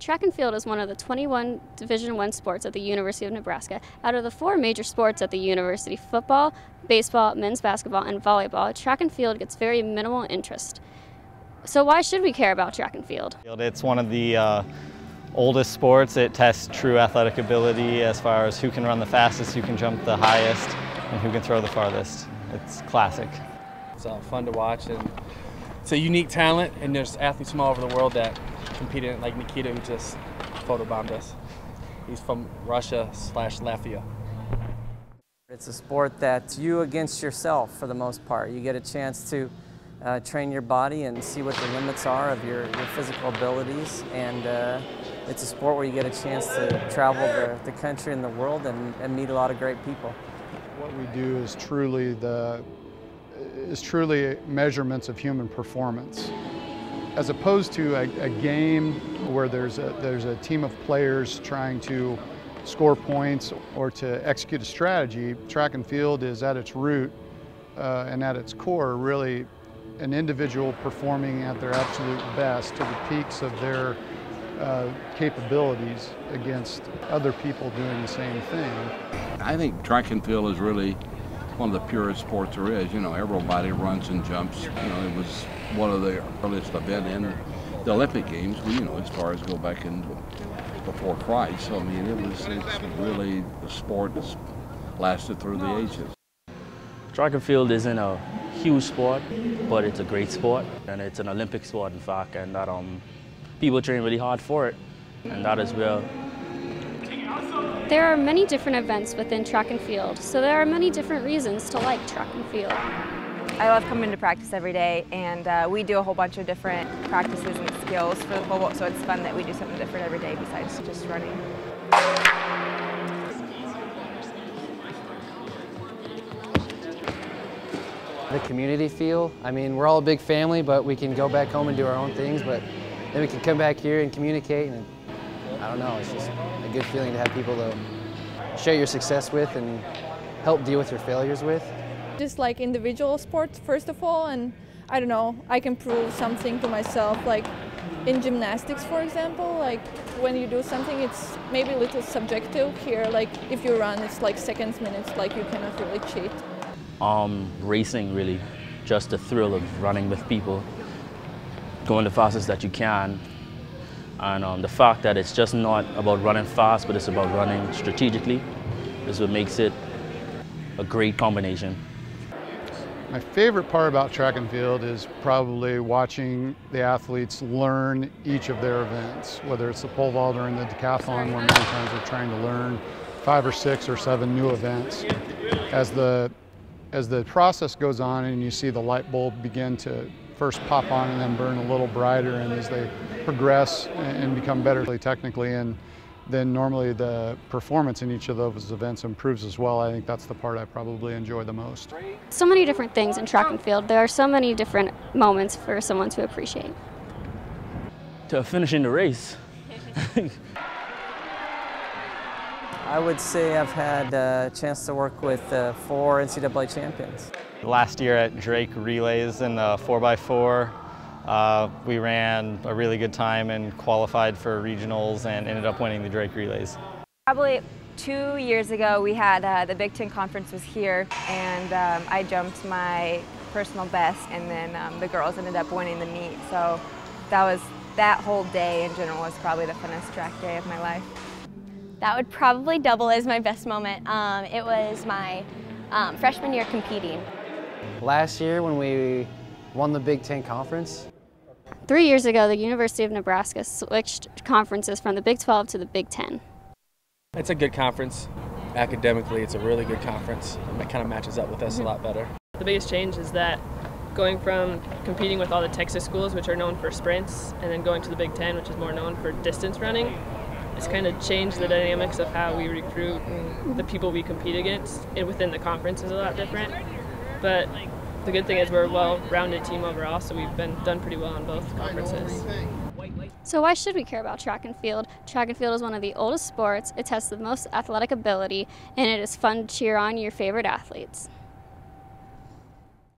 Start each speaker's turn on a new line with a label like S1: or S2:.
S1: Track and field is one of the 21 Division I sports at the University of Nebraska. Out of the 4 major sports at the university, football, baseball, men's basketball, and volleyball, track and field gets very minimal interest. So why should we care about track and field?
S2: It's one of the oldest sports. It tests true athletic ability as far as who can run the fastest, who can jump the highest, and who can throw the farthest. It's classic.
S3: It's fun to watch, and it's a unique talent, and there's athletes from all over the world that compete in it, like Nikita, who just photobombed us. He's from Russia/Latvia.
S4: It's a sport that's you against yourself for the most part. You get a chance to train your body and see what the limits are of your physical abilities, and it's a sport where you get a chance to travel the country and the world and meet a lot of great people.
S5: What we do is truly measurements of human performance. As opposed to a game where there's a team of players trying to score points or to execute a strategy, track and field is at its root and at its core really an individual performing at their absolute best to the peaks of their capabilities against other people doing the same thing.
S6: I think track and field is really one of the purest sports there is. You know, everybody runs and jumps. You know, it was one of the earliest events in the Olympic Games, you know, as far as go back in before Christ. So, I mean, it's really a sport that's lasted through the ages.
S7: Track and field isn't a huge sport, but it's a great sport, and it's an Olympic sport, in fact, and that people train really hard for it, and that is where.
S1: There are many different events within track and field, so there are many different reasons to like track and field.
S8: I love coming to practice every day, and we do a whole bunch of different practices and skills for the football, so it's fun that we do something different every day besides just running.
S4: The community feel, I mean, we're all a big family, but we can go back home and do our own things, but then we can come back here and communicate, and I don't know, it's just a good feeling to have people to share your success with and help deal with your failures with.
S9: Just like individual sports, first of all, and I don't know, I can prove something to myself, like in gymnastics, for example, like when you do something, it's maybe a little subjective. Here, like if you run, it's like seconds, minutes, like you cannot really cheat.
S7: Racing, really, just the thrill of running with people, going the fastest that you can, and the fact that it's just not about running fast, but it's about running strategically is what makes it a great combination.
S5: My favorite part about track and field is probably watching the athletes learn each of their events, whether it's the pole vault or in the decathlon, where many times we're trying to learn 5 or 6 or 7 new events. As the process goes on and you see the light bulb begin to first pop on and then burn a little brighter, and as they progress and become better technically, and then normally the performance in each of those events improves as well. I think that's the part I probably enjoy the most.
S1: So many different things in track and field. There are so many different moments for someone to appreciate.
S7: To finishing the race.
S4: I would say I've had a chance to work with 4 NCAA champions.
S2: Last year at Drake Relays in the 4x4, we ran a really good time and qualified for regionals and ended up winning the Drake Relays.
S8: Probably 2 years ago, we had the Big Ten Conference was here, and I jumped my personal best, and then the girls ended up winning the meet. So that whole day in general was probably the funnest track day of my life.
S10: That would probably double as my best moment. It was my freshman year competing.
S4: Last year when we won the Big Ten Conference.
S1: 3 years ago, the University of Nebraska switched conferences from the Big 12 to the Big 10.
S3: It's a good conference. Academically, it's a really good conference. It kind of matches up with us a lot better.
S11: The biggest change is that going from competing with all the Texas schools, which are known for sprints, and then going to the Big 10, which is more known for distance running, it's kind of changed the dynamics of how we recruit and the people we compete against. And within the conference is a lot different. But the good thing is we're a well-rounded team overall, so we've done pretty well in both conferences.
S1: So why should we care about track and field? Track and field is one of the oldest sports, it tests the most athletic ability, and it is fun to cheer on your favorite athletes.